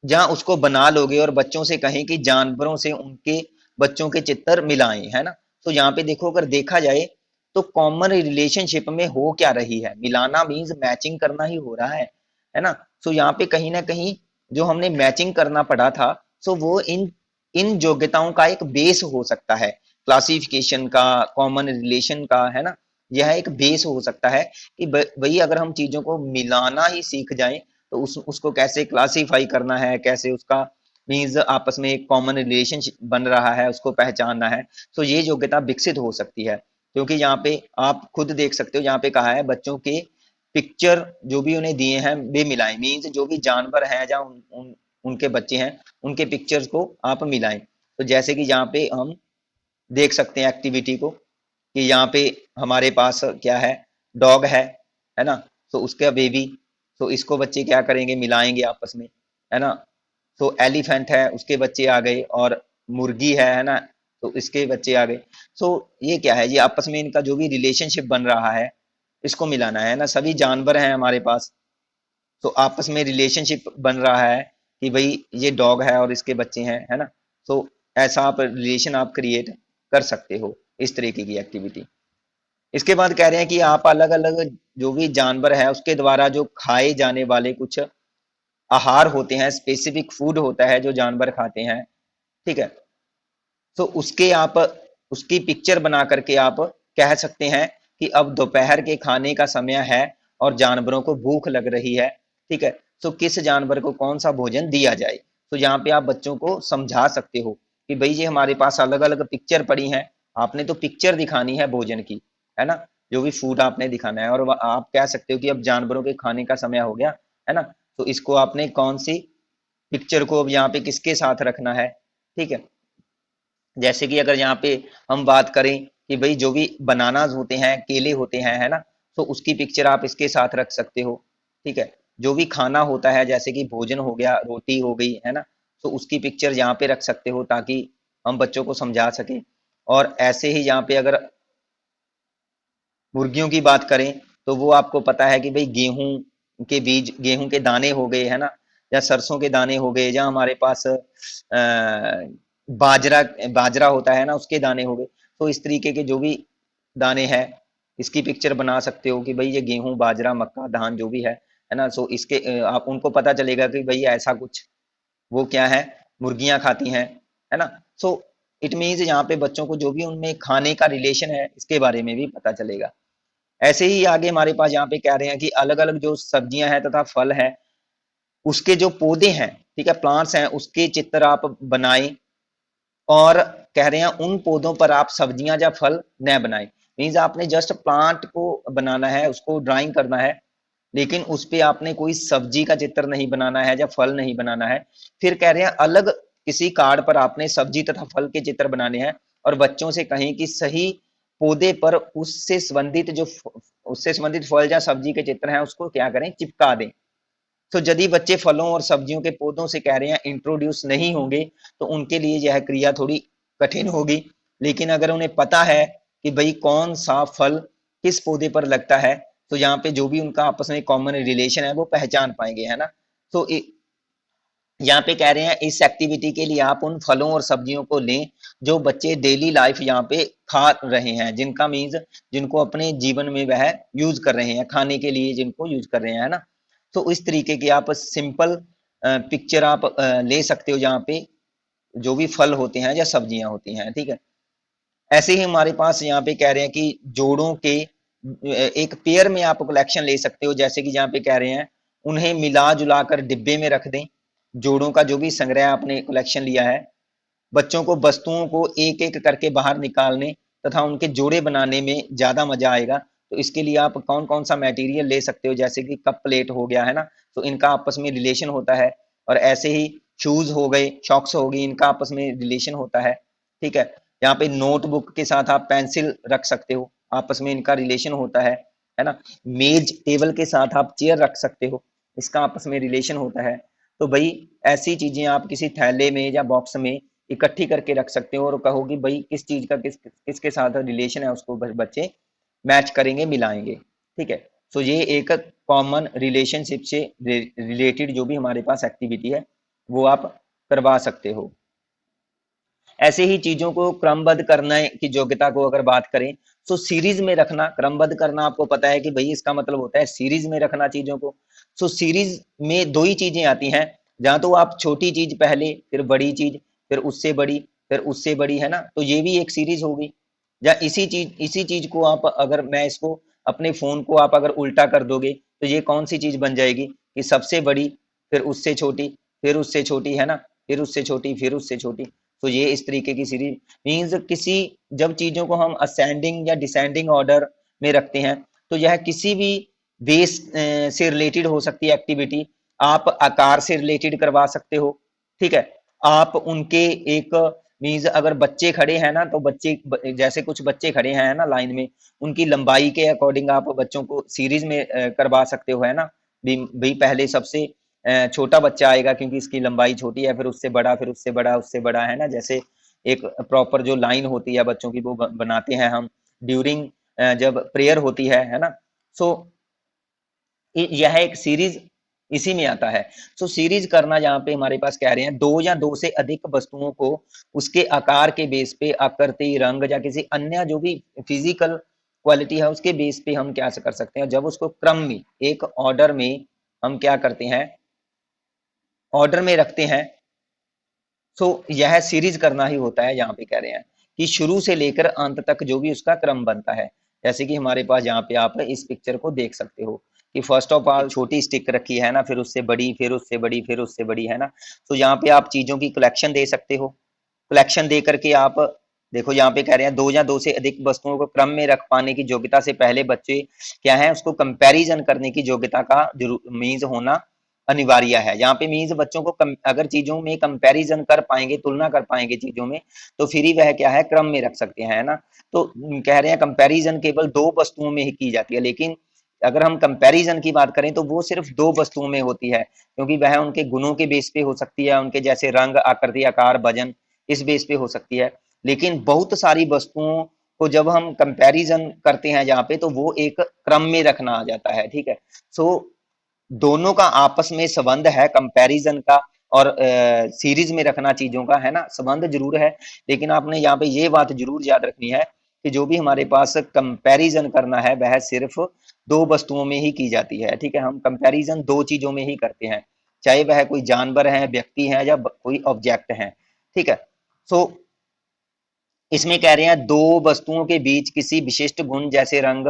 जहाँ उसको बना लोगे और बच्चों से कहें कि जानवरों से उनके बच्चों के चित्र मिलाएं, है ना। तो यहाँ पे देखो, अगर देखा जाए तो कॉमन रिलेशनशिप में हो क्या रही है, मिलाना मीन्स मैचिंग करना ही हो रहा है ना। सो यहाँ पे कहीं ना कहीं जो हमने मैचिंग करना पड़ा था, सो वो इन इन योग्यताओं का एक बेस हो सकता है, क्लासिफिकेशन का, कॉमन रिलेशन का, है ना। यह एक बेस हो सकता है कि वही अगर हम चीजों को मिलाना ही सीख जाएं, तो उसको कैसे क्लासीफाई करना है, कैसे उसका मीन्स आपस में एक कॉमन रिलेशनशिप बन रहा है, उसको पहचानना है। तो ये योग्यता विकसित हो सकती है, क्योंकि यहाँ पे आप खुद देख सकते हो, यहाँ पे कहा है बच्चों के पिक्चर जो भी उन्हें दिए हैं वे मिलाएं, मीन्स जो भी जानवर हैं या उनके बच्चे हैं, उनके पिक्चर्स को आप मिलाएं। तो जैसे कि यहाँ पे हम देख सकते हैं एक्टिविटी को, कि यहाँ पे हमारे पास क्या है, डॉग है ना। तो उसका बेबी, तो इसको बच्चे क्या करेंगे, मिलाएंगे आपस में, है ना। तो एलिफेंट है, उसके बच्चे आ गए, और मुर्गी है ना, तो इसके बच्चे आ गए। सो ये क्या है, ये आपस में इनका जो भी रिलेशनशिप बन रहा है, इसको मिलाना है ना। सभी जानवर हैं हमारे पास, तो आपस में रिलेशनशिप बन रहा है कि भाई ये डॉग है और इसके बच्चे हैं, है ना। तो ऐसा आप रिलेशन आप क्रिएट कर सकते हो, इस तरीके की एक्टिविटी। इसके बाद कह रहे हैं कि आप अलग अलग जो भी जानवर है उसके द्वारा जो खाए जाने वाले कुछ आहार होते हैं, स्पेसिफिक फूड होता है जो जानवर खाते हैं। ठीक है, तो उसके आप उसकी पिक्चर बना करके आप कह सकते हैं कि अब दोपहर के खाने का समय है और जानवरों को भूख लग रही है। ठीक है, तो किस जानवर को कौन सा भोजन दिया जाए। तो यहाँ पे आप बच्चों को समझा सकते हो कि भाई ये हमारे पास अलग अलग पिक्चर पड़ी हैं, आपने तो पिक्चर दिखानी है भोजन की, है ना। जो भी फूड आपने दिखाना है, और आप कह सकते हो कि अब जानवरों के खाने का समय हो गया, है ना। तो इसको आपने कौन सी पिक्चर को अब यहाँ पे किसके साथ रखना है। ठीक है, जैसे कि अगर यहाँ पे हम बात करें कि भाई जो भी बनानाज होते हैं, केले होते हैं, है ना, तो उसकी पिक्चर आप इसके साथ रख सकते हो। ठीक है, जो भी खाना होता है जैसे कि भोजन हो गया, रोटी हो गई, है ना, तो उसकी पिक्चर यहाँ पे रख सकते हो ताकि हम बच्चों को समझा सके। और ऐसे ही यहाँ पे अगर मुर्गियों की बात करें, तो वो आपको पता है कि भाई गेहूं के बीज, गेहूं के दाने हो गए, है ना, या सरसों के दाने हो गए, या हमारे पास बाजरा बाजरा होता है ना, उसके दाने हो गए। तो इस तरीके के जो भी दाने हैं, इसकी पिक्चर बना सकते हो कि भाई ये गेहूं, बाजरा, मक्का, धान जो भी है ना। सो इसके आप उनको पता चलेगा कि भाई ऐसा कुछ वो क्या है, मुर्गियां खाती हैं, है ना। सो इट मीन्स यहाँ पे बच्चों को जो भी उनमें खाने का रिलेशन है इसके बारे में भी पता चलेगा। ऐसे ही आगे हमारे पास यहाँ पे कह रहे हैं कि अलग अलग जो सब्जियां हैं तथा फल है, उसके जो पौधे हैं, ठीक है, प्लांट्स हैं, उसके चित्र आप बनाएं। और कह रहे हैं उन पौधों पर आप सब्जियां या फल न बनाएं। मीन्स आपने जस्ट प्लांट को बनाना है, उसको ड्राइंग करना है, लेकिन उस पे आपने कोई सब्जी का चित्र नहीं बनाना है या फल नहीं बनाना है। फिर कह रहे हैं अलग किसी कार्ड पर आपने सब्जी तथा फल के चित्र बनाने हैं, और बच्चों से कहें कि सही पौधे पर उससे संबंधित फल या सब्जी के चित्र हैं उसको क्या करें, चिपका दें। तो यदि बच्चे फलों और सब्जियों के पौधों से कह रहे हैं इंट्रोड्यूस नहीं होंगे, तो उनके लिए यह क्रिया थोड़ी कठिन होगी। लेकिन अगर उन्हें पता है कि भाई कौन सा फल किस पौधे पर लगता है, तो यहाँ पे जो भी उनका आपस में कॉमन रिलेशन है वो पहचान पाएंगे, है ना। तो यहाँ पे कह रहे हैं इस एक्टिविटी के लिए आप उन फलों और सब्जियों को लें जो बच्चे डेली लाइफ यहाँ पे खा रहे हैं, जिनका मीन्स जिनको अपने जीवन में वह यूज कर रहे हैं, खाने के लिए जिनको यूज कर रहे हैं, है ना। तो इस तरीके की आप सिंपल पिक्चर आप ले सकते हो यहाँ पे, जो भी फल होते हैं या सब्जियां होती हैं, ठीक है। ऐसे ही हमारे पास यहाँ पे कह रहे हैं कि जोड़ों के एक पेयर में आप कलेक्शन ले सकते हो, जैसे कि यहाँ पे कह रहे हैं उन्हें मिला जुला कर डिब्बे में रख दें। जोड़ों का जो भी संग्रह आपने कलेक्शन लिया है, बच्चों को वस्तुओं को एक एक करके बाहर निकालने तथा उनके जोड़े बनाने में ज्यादा मजा आएगा। तो इसके लिए आप कौन कौन सा मटेरियल ले सकते हो, जैसे कि कप प्लेट हो गया, है ना, तो इनका आपस में रिलेशन होता है। और ऐसे ही शूज हो गए, शॉक्स हो गई, इनका आपस में रिलेशन होता है, ठीक है। यहाँ पे नोटबुक के साथ आप पेंसिल रख सकते हो, आपस में इनका रिलेशन होता है ना। मेज टेबल के साथ आप चेयर रख सकते हो, इसका आपस में रिलेशन होता है। तो भाई ऐसी चीजें आप किसी थैले में या बॉक्स में इकट्ठी करके रख सकते हो और कहो कि भाई किस चीज का किसके साथ रिलेशन है, उसको बच्चे मैच करेंगे, मिलाएंगे, ठीक है। तो ये एक कॉमन रिलेशनशिप से रिलेटेड जो भी हमारे पास एक्टिविटी है वो आप करवा सकते हो। ऐसे ही चीजों को क्रमबद्ध करने की योग्यता को अगर बात करें, तो सीरीज में रखना, क्रमबद्ध करना आपको पता है कि भाई इसका मतलब होता है सीरीज में रखना चीजों को। तो सीरीज में दो ही चीजें आती हैं, जहां तो आप छोटी चीज पहले, फिर बड़ी चीज, फिर उससे बड़ी, फिर उससे बड़ी, है ना। तो ये भी एक सीरीज होगी। या इसी चीज को आप अगर मैं इसको अपने फोन को आप अगर उल्टा कर दोगे तो ये कौन सी चीज बन जाएगी कि सबसे बड़ी, फिर उससे छोटी, फिर उससे छोटी, है ना, फिर उससे छोटी, फिर उससे छोटी। तो ये इस तरीके की सीरीज मीन्स किसी, जब चीजों को हम असेंडिंग या डिसेंडिंग ऑर्डर में रखते हैं तो यह किसी भी बेस से रिलेटेड हो सकती है एक्टिविटी। आप आकार से रिलेटेड करवा सकते हो, ठीक है। आप उनके एक मीन्स अगर बच्चे खड़े हैं ना, तो बच्चे जैसे कुछ बच्चे खड़े हैं ना लाइन में, उनकी लंबाई के अकॉर्डिंग आप बच्चों को सीरीज में करवा सकते हो, है ना। भाई पहले सबसे छोटा बच्चा आएगा क्योंकि इसकी लंबाई छोटी है, फिर उससे बड़ा, फिर उससे बड़ा, उससे बड़ा, है ना। जैसे एक प्रॉपर जो लाइन होती है बच्चों की वो बनाते हैं हम ड्यूरिंग जब प्रेयर होती है ना। सो यह एक सीरीज इसी में आता है। सो सीरीज करना यहाँ पे हमारे पास कह रहे हैं दो या दो से अधिक वस्तुओं को उसके आकार के बेस पे, आकृति, रंग या किसी अन्य जो भी फिजिकल क्वालिटी है उसके बेस पे हम क्या कर सकते हैं, जब उसको क्रम में, एक ऑर्डर में हम क्या करते हैं, ऑर्डर में रखते हैं। सो यह सीरीज करना ही होता है। यहाँ पे कह रहे हैं कि शुरू से लेकर अंत तक जो भी उसका क्रम बनता है, जैसे कि हमारे पास यहाँ पे आप इस पिक्चर को देख सकते हो कि फर्स्ट ऑफ ऑल छोटी स्टिक रखी है ना, फिर उससे बड़ी, फिर उससे बड़ी, फिर उससे बड़ी, है ना। तो यहाँ पे आप चीजों की कलेक्शन दे सकते हो। कलेक्शन दे करके आप देखो, यहाँ पे कह रहे हैं दो या दो से अधिक वस्तुओं को क्रम में रख पाने की योग्यता से पहले बच्चे क्या है, उसको कंपैरिजन करने की योग्यता का मीन्स होना अनिवार्य है। यहाँ पे मीन्स बच्चों को अगर चीजों में कंपैरिजन कर पाएंगे, तुलना कर पाएंगे चीजों में, तो फिर ही वह क्या है, क्रम में रख सकते हैं, है ना। तो कह रहे हैं कंपैरिजन केवल दो वस्तुओं में ही की जाती है, लेकिन अगर हम कंपैरिजन की बात करें तो वो सिर्फ दो वस्तुओं में होती है, क्योंकि वह उनके गुणों के बेस पे हो सकती है, उनके जैसे रंग, आकृति, आकार, वजन, इस बेस पे हो सकती है। लेकिन बहुत सारी वस्तुओं को जब हम कंपैरिजन करते हैं यहाँ पे, तो वो एक क्रम में रखना आ जाता है, ठीक है। सो दोनों का आपस में संबंध है कंपैरिजन का और सीरीज में रखना चीजों का, है ना, संबंध जरूर है। लेकिन आपने यहाँ पे ये बात जरूर याद रखनी है कि जो भी हमारे पास कंपैरिजन करना है वह सिर्फ दो वस्तुओं में ही की जाती है, ठीक है। हम कंपैरिजन दो चीजों में ही करते हैं, चाहे वह कोई जानवर है, व्यक्ति है या कोई ऑब्जेक्ट है, ठीक है। सो इसमें कह रहे हैं दो वस्तुओं के बीच किसी विशिष्ट गुण जैसे रंग,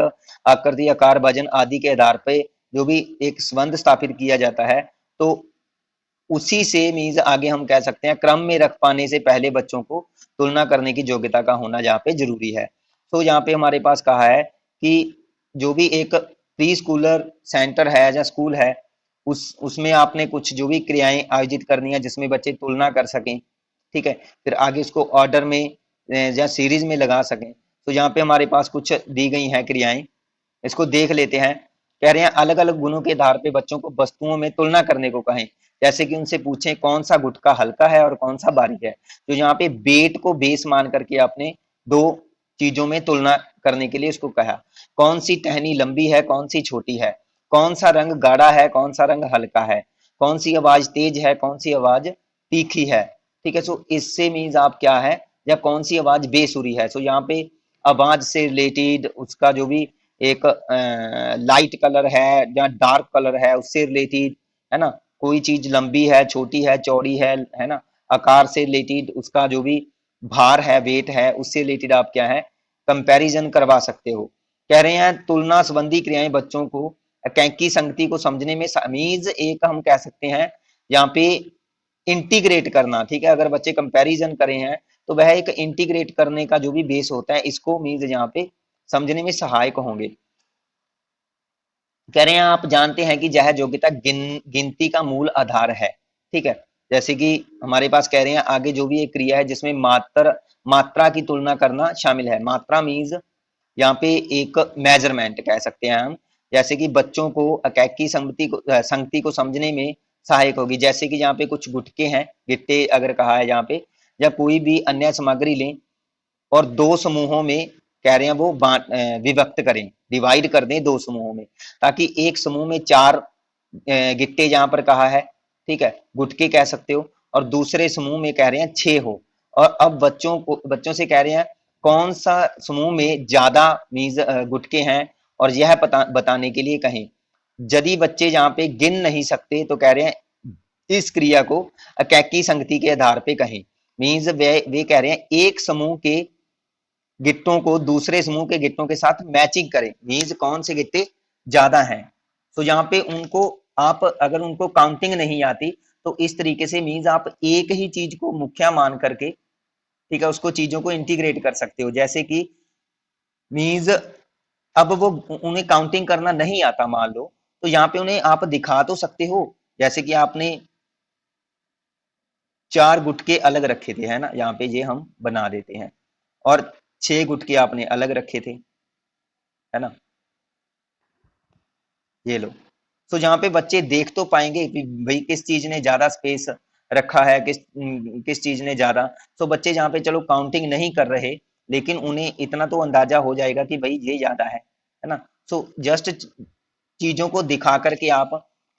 आकृति, आकार, वजन आदि के आधार पे जो भी एक संबंध स्थापित किया जाता है, तो उसी से मीन्स आगे हम कह सकते हैं क्रम में रख पाने से पहले बच्चों को तुलना करने की योग्यता का होना यहाँ पे जरूरी है। तो यहाँ पे हमारे पास कहा है कि जो भी एक प्री स्कूलर सेंटर है या स्कूल है, उसमें आपने कुछ जो भी क्रियाएं आयोजित करनी है जिसमें बच्चे तुलना कर सकें, ठीक है, फिर आगे उसको ऑर्डर में या सीरीज में लगा सकें। तो यहाँ पे हमारे पास कुछ दी गई हैं क्रियाएं, इसको देख लेते हैं। कह रहे हैं अलग अलग गुणों के आधार पे बच्चों को वस्तुओं में तुलना करने को कहें, जैसे कि उनसे पूछें कौन सा गुटका हल्का है और कौन सा भारी है। तो यहाँ पे वेट को बेस मान करके आपने दो चीजों में तुलना करने के लिए उसको कहा। कौन सी टहनी लंबी है, कौन सी छोटी है, कौन सा रंग गाढ़ा है, कौन सा रंग हल्का है, कौन सी आवाज तेज है, कौन सी आवाज तीखी है। ठीक है, सो इससे मीन्स आप क्या है, या कौन सी आवाज बेसुरी है। सो यहाँ पे आवाज से रिलेटेड उसका जो भी एक लाइट कलर है या डार्क कलर है उससे रिलेटेड, है ना, कोई चीज लंबी है, छोटी है, चौड़ी है ना, आकार से रिलेटेड उसका जो भी भार है, वेट है, उससे रिलेटेड आप क्या है, कंपैरिजन करवा सकते हो। कह रहे हैं तुलना संबंधी क्रियाएं बच्चों को कैंकी संगति को समझने में मीज एक हम कह सकते हैं यहाँ पे इंटीग्रेट करना। ठीक है, अगर बच्चे कंपैरिजन करे हैं तो वह एक इंटीग्रेट करने का जो भी बेस होता है, इसको मीन्स यहाँ पे समझने में सहायक होंगे। कह रहे हैं आप जानते हैं कि यह योग्यता गिनती का मूल आधार है। ठीक है, जैसे कि हमारे पास कह रहे हैं आगे जो भी एक क्रिया है जिसमें मात्रा की तुलना करना शामिल है। मात्रा मीन्स यहाँ पे एक मेजरमेंट कह सकते हैं हम, जैसे कि बच्चों को एकैकी संगति को समझने में सहायक होगी। जैसे कि यहाँ पे कुछ गुटके हैं, गिट्टे अगर कहा है यहाँ पे, या कोई भी अन्य सामग्री लें और दो समूहों में कह रहे हैं वो विभक्त करें, डिवाइड कर दें दो समूहों में, ताकि एक समूह में चार गिट्टे यहाँ पर कहा है, ठीक है, गुटके कह सकते हो, और दूसरे समूह में कह रहे हैं 6 हो। और अब बच्चों से कह रहे हैं कौन सा समूह में ज्यादा मीज गुटके हैं, और यह बताने के लिए कहें। यदि बच्चे यहाँ पे गिन नहीं सकते तो कह रहे हैं इस क्रिया को एकैकी संगति के आधार पे कहें। मीन्स वे कह रहे हैं एक समूह के गिट्टों को दूसरे समूह के गिट्टों के साथ मैचिंग करें। मीन्स कौन से गिट्टे ज्यादा हैं। तो यहाँ पे उनको आप अगर उनको काउंटिंग नहीं आती तो इस तरीके से मीन्स आप एक ही चीज को मुख्य मान करके, ठीक है, उसको चीजों को इंटीग्रेट कर सकते हो। जैसे कि मीन्स अब वो उन्हें काउंटिंग करना नहीं आता मान लो, तो यहाँ पे उन्हें आप दिखा तो सकते हो। जैसे कि आपने 4 गुटके अलग रखे थे, है ना, यहाँ पे ये हम बना देते हैं, और 6 गुटके आपने अलग रखे थे, है ना, ये लो। तो जहाँ पे बच्चे देख तो पाएंगे कि भाई किस चीज ने ज्यादा स्पेस रखा है, किस चीज ने ज्यादा। तो बच्चे जहाँ पे चलो काउंटिंग नहीं कर रहे, लेकिन उन्हें इतना तो अंदाजा हो जाएगा कि भाई ये ज्यादा है ना। सो जस्ट चीजों को दिखा करके आप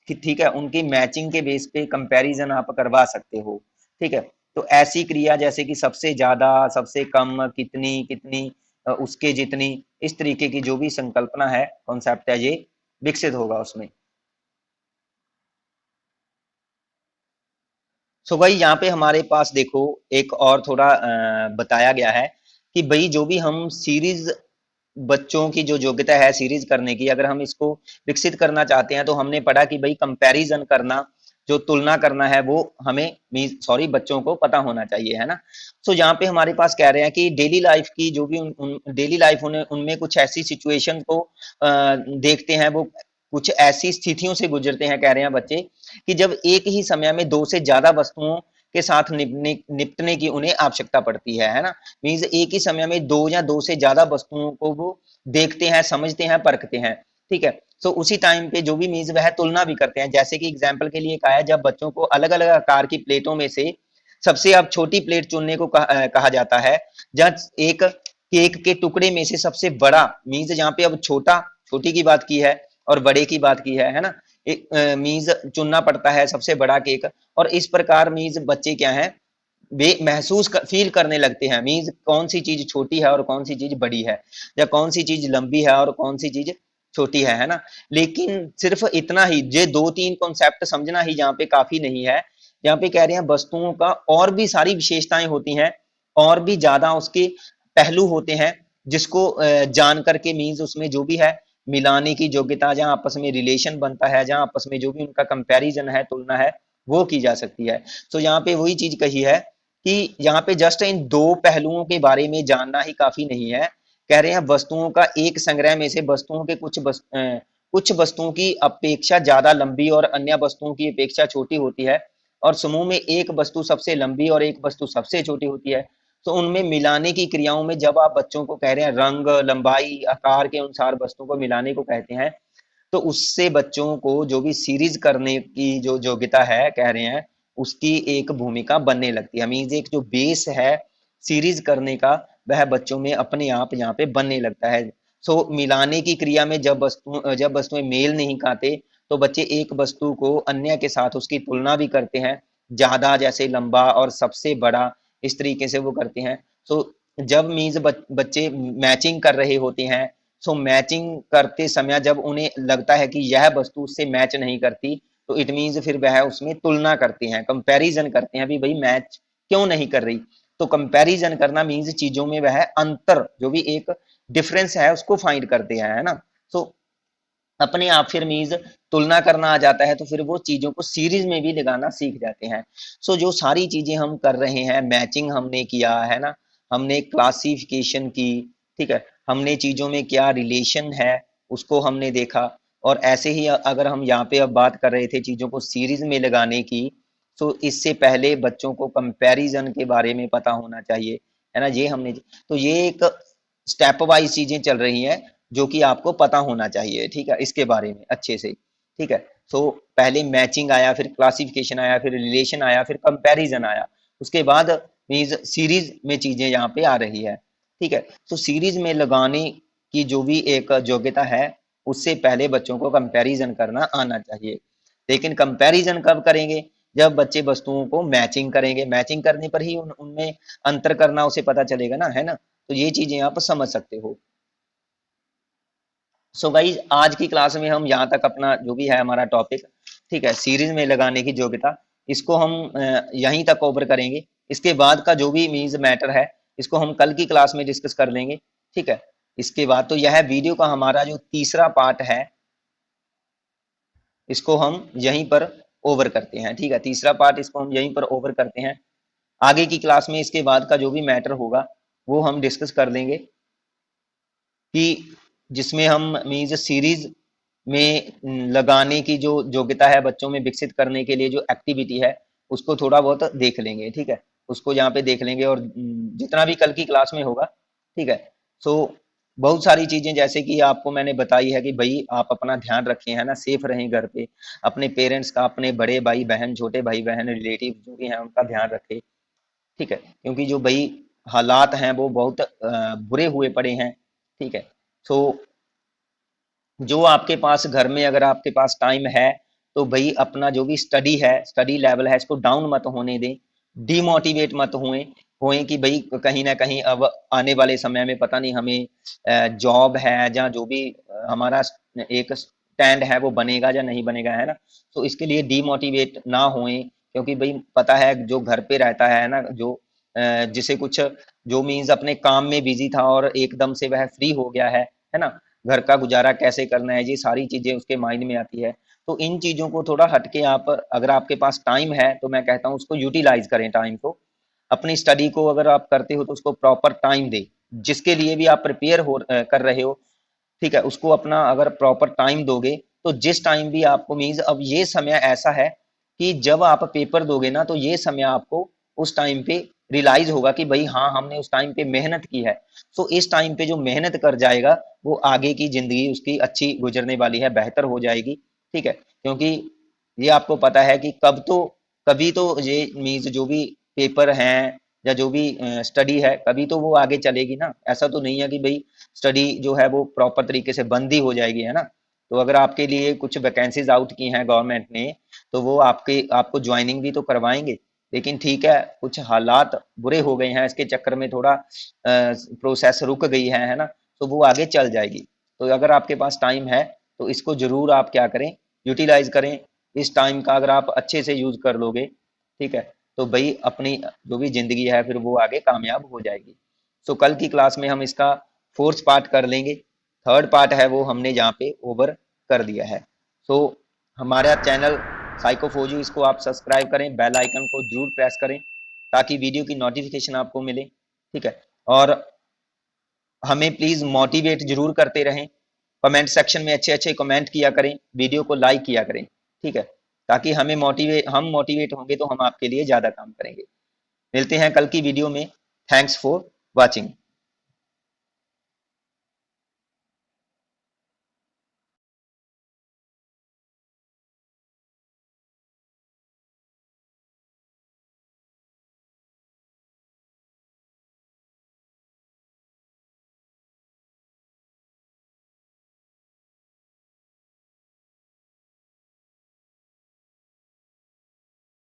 कि ठीक है उनकी मैचिंग के बेस पे कंपैरिजन आप करवा सकते हो। ठीक है, तो ऐसी क्रिया जैसे कि सबसे ज्यादा, सबसे कम, कितनी कितनी, उसके जितनी, इस तरीके की जो भी संकल्पना है, कॉन्सेप्ट है, ये विकसित होगा उसमें। सो भाई यहाँ पे हमारे पास देखो एक और थोड़ा बताया गया है कि भाई जो भी हम सीरीज, बच्चों की जो योग्यता है सीरीज करने की, अगर हम इसको विकसित करना चाहते हैं तो हमने पढ़ा कि भाई कंपैरिजन करना, जो तुलना करना है वो हमें सॉरी बच्चों को पता होना चाहिए, है ना। सो यहाँ पे हमारे पास कह रहे हैं कि डेली लाइफ की जो भी डेली लाइफ उनमें कुछ ऐसी सिचुएशन को देखते हैं, वो कुछ ऐसी स्थितियों से गुजरते हैं, कह रहे हैं बच्चे, कि जब एक ही समय में दो से ज्यादा वस्तुओं के साथ निपटने की उन्हें आवश्यकता पड़ती है ना। मीन्स एक ही समय में दो या दो से ज्यादा वस्तुओं को वो देखते हैं, समझते हैं, परखते हैं। ठीक है, तो उसी टाइम पे जो भी मीन्स वह तुलना भी करते हैं। जैसे कि एग्जाम्पल के लिए कहा है, जब बच्चों को अलग अलग आकार की प्लेटों में से सबसे अब छोटी प्लेट चुनने को कहा जाता है, जब एक केक के टुकड़े में से सबसे बड़ा, मीन्स जहाँ पे अब छोटी की बात की है और बड़े की बात की है ना, एक मीज चुनना पड़ता है सबसे बड़ा केक। और इस प्रकार मीज बच्चे क्या है, वे फील करने लगते हैं, मीन्स कौन सी चीज छोटी है और कौन सी चीज बड़ी है, या कौन सी चीज लंबी है और कौन सी चीज छोटी है ना। लेकिन सिर्फ इतना ही, ये दो तीन कॉन्सेप्ट समझना ही यहाँ पे काफी नहीं है। यहाँ पे कह रहे हैं वस्तुओं का और भी सारी विशेषताएं होती हैं, और भी ज्यादा उसके पहलू होते हैं, जिसको जान करके मीन्स उसमें जो भी है मिलाने की योग्यता, जहाँ आपस में रिलेशन बनता है, जहाँ आपस में जो भी उनका कंपैरिजन है, तुलना है, वो की जा सकती है। तो यहाँ पे वही चीज कही है कि यहाँ पे जस्ट इन दो पहलुओं के बारे में जानना ही काफी नहीं है। कह रहे हैं वस्तुओं का एक संग्रह में से वस्तुओं के कुछ वस्तुओं की अपेक्षा ज्यादा लंबी और अन्य वस्तुओं की अपेक्षा छोटी होती है, और समूह में एक वस्तु सबसे लंबी और एक वस्तु सबसे छोटी होती है। तो उनमें मिलाने की क्रियाओं में जब आप बच्चों को कह रहे हैं रंग, लंबाई, आकार के अनुसार वस्तुओं को मिलाने को कहते हैं, तो उससे बच्चों को जो भी सीरीज करने की जो योग्यता है, कह रहे हैं उसकी एक भूमिका बनने लगती है। मीन्स एक जो बेस है सीरीज करने का, वह बच्चों में अपने आप यहाँ पे बनने लगता है। सो मिलाने की क्रिया में जब वस्तुएं मेल नहीं खाते तो बच्चे एक वस्तु को अन्य के साथ उसकी तुलना भी करते हैं, ज्यादा जैसे लंबा और सबसे बड़ा, इस तरीके से वो करते हैं। सो जब मीन्स बच्चे मैचिंग कर रहे होते हैं, सो मैचिंग करते समय जब उन्हें लगता है कि यह वस्तु उससे मैच नहीं करती, तो इट मीन्स फिर वह उसमें तुलना करते हैं, कंपैरिजन करते हैं, भी भाई मैच क्यों नहीं कर रही। तो कंपैरिजन करना मीन्स चीजों में वह अंतर जो भी एक डिफरेंस है उसको फाइंड करते हैं, है ना। सो अपने आप फिर मीन्स तुलना करना आ जाता है, तो फिर वो चीजों को सीरीज में भी लगाना सीख जाते हैं। सो जो सारी चीजें हम कर रहे हैं, मैचिंग हमने किया है ना, हमने क्लासिफिकेशन की, ठीक है, हमने चीजों में क्या रिलेशन है उसको हमने देखा। और ऐसे ही अगर हम यहाँ पे अब बात कर रहे थे चीजों को सीरीज में लगाने की, तो इससे पहले बच्चों को कंपैरिजन के बारे में पता होना चाहिए, है ना। ये हमने, तो ये एक स्टेप वाइज चीजें चल रही हैं जो कि आपको पता होना चाहिए, ठीक है, इसके बारे में अच्छे से, ठीक है। सो पहले मैचिंग आया, फिर क्लासिफिकेशन आया, फिर रिलेशन आया, फिर कंपैरिजन आया, उसके बाद मीन्स सीरीज में चीजें यहाँ पे आ रही है, ठीक है। तो सीरीज में लगाने की जो भी एक योग्यता है, उससे पहले बच्चों को कंपैरिजन करना आना चाहिए। लेकिन कंपैरिजन कब करेंगे, जब बच्चे वस्तुओं को मैचिंग करेंगे, मैचिंग करने पर ही उनमें अंतर करना उसे पता चलेगा ना, है ना। तो ये चीजें आप समझ सकते हो। सो गाइज आज की क्लास में हम यहाँ तक अपना जो भी है हमारा टॉपिक, ठीक है, सीरीज में लगाने की योग्यता, इसको हम यहीं तक कवर करेंगे। इसके बाद का जो भी मीन्स मैटर है, इसको हम कल की क्लास में डिस्कस कर लेंगे, ठीक है। इसके बाद तो यह वीडियो का हमारा जो तीसरा पार्ट है, इसको हम यहीं पर ओवर करते हैं, ठीक है। तीसरा पार्ट इसको हम यहीं पर ओवर करते हैं। आगे की क्लास में इसके बाद का जो भी मैटर होगा वो हम डिस्कस कर लेंगे, कि जिसमें हम मीन्स सीरीज में लगाने की जो योग्यता है बच्चों में विकसित करने के लिए जो एक्टिविटी है, उसको थोड़ा बहुत देख लेंगे, ठीक है। उसको यहाँ पे देख लेंगे, और जितना भी कल की क्लास में होगा, ठीक है। सो बहुत सारी चीजें जैसे कि आपको मैंने बताई है कि भाई आप अपना ध्यान रखें, है ना, सेफ रहें घर पे, अपने पेरेंट्स का, अपने बड़े भाई बहन, छोटे भाई बहन, रिलेटिव जो भी हैं उनका ध्यान रखें, ठीक है। क्योंकि जो भाई हालात हैं वो बहुत बुरे हुए पड़े हैं, ठीक है। सो जो आपके पास घर में अगर आपके पास टाइम है, तो भाई अपना जो भी स्टडी है, स्टडी लेवल है, इसको डाउन मत होने दें, डीमोटिवेट मत हुए होए कि भाई कहीं ना कहीं अब आने वाले समय में पता नहीं हमें जॉब है या जो भी हमारा एक स्टैंड है वो बनेगा या नहीं बनेगा, है ना। तो इसके लिए डीमोटिवेट ना होए, क्योंकि भाई पता है जो घर पे रहता है ना, जो जिसे कुछ जो मीन्स अपने काम में बिजी था और एकदम से वह फ्री हो गया है ना, घर का गुजारा कैसे करना है, ये सारी चीजें उसके माइंड में आती है। तो इन चीजों को थोड़ा हटके आप, अगर आपके पास टाइम है तो मैं कहता हूँ उसको यूटिलाइज करें, टाइम को, अपनी स्टडी को अगर आप करते हो तो उसको प्रॉपर टाइम दे, जिसके लिए भी आप प्रिपेयर कर रहे हो, ठीक है, उसको अपना अगर प्रॉपर टाइम दोगे, तो जिस टाइम भी आपको मीन्स अब ये समय ऐसा है कि जब आप पेपर दोगे ना, तो ये समय आपको उस टाइम पे रियलाइज होगा कि भाई हाँ हमने उस टाइम पे मेहनत की है। तो इस टाइम पे जो मेहनत कर जाएगा वो आगे की जिंदगी उसकी अच्छी गुजरने वाली है, बेहतर हो जाएगी, ठीक है। क्योंकि ये आपको पता है कि कभी तो ये मीन्स जो भी पेपर हैं या जो भी स्टडी है, कभी तो वो आगे चलेगी ना। ऐसा तो नहीं है कि भाई स्टडी जो है वो प्रॉपर तरीके से बंद ही हो जाएगी, है ना। तो अगर आपके लिए कुछ वैकेंसीज आउट की हैं गवर्नमेंट ने, तो वो आपको ज्वाइनिंग भी तो करवाएंगे। लेकिन ठीक है, कुछ हालात बुरे हो गए हैं, इसके चक्कर में थोड़ा प्रोसेस रुक गई है ना। तो वो आगे चल जाएगी। तो अगर आपके पास टाइम है तो इसको जरूर आप क्या करें, यूटिलाइज करें। इस टाइम का अगर आप अच्छे से यूज कर लोगे, ठीक है, तो भाई अपनी जो भी जिंदगी है फिर वो आगे कामयाब हो जाएगी। सो कल की क्लास में हम इसका फोर्थ पार्ट कर लेंगे, थर्ड पार्ट है वो हमने यहाँ पे ओवर कर दिया है। सो हमारा चैनल साइकोफोजू, इसको आप सब्सक्राइब करें, बेल आइकन को जरूर प्रेस करें ताकि वीडियो की नोटिफिकेशन आपको मिले, ठीक है। और हमें प्लीज मोटिवेट जरूर करते रहें, कमेंट सेक्शन में अच्छे अच्छे कमेंट किया करें, वीडियो को लाइक किया करें, ठीक है, ताकि हम मोटिवेट होंगे तो हम आपके लिए ज्यादा काम करेंगे। मिलते हैं कल की वीडियो में। Thanks for watching.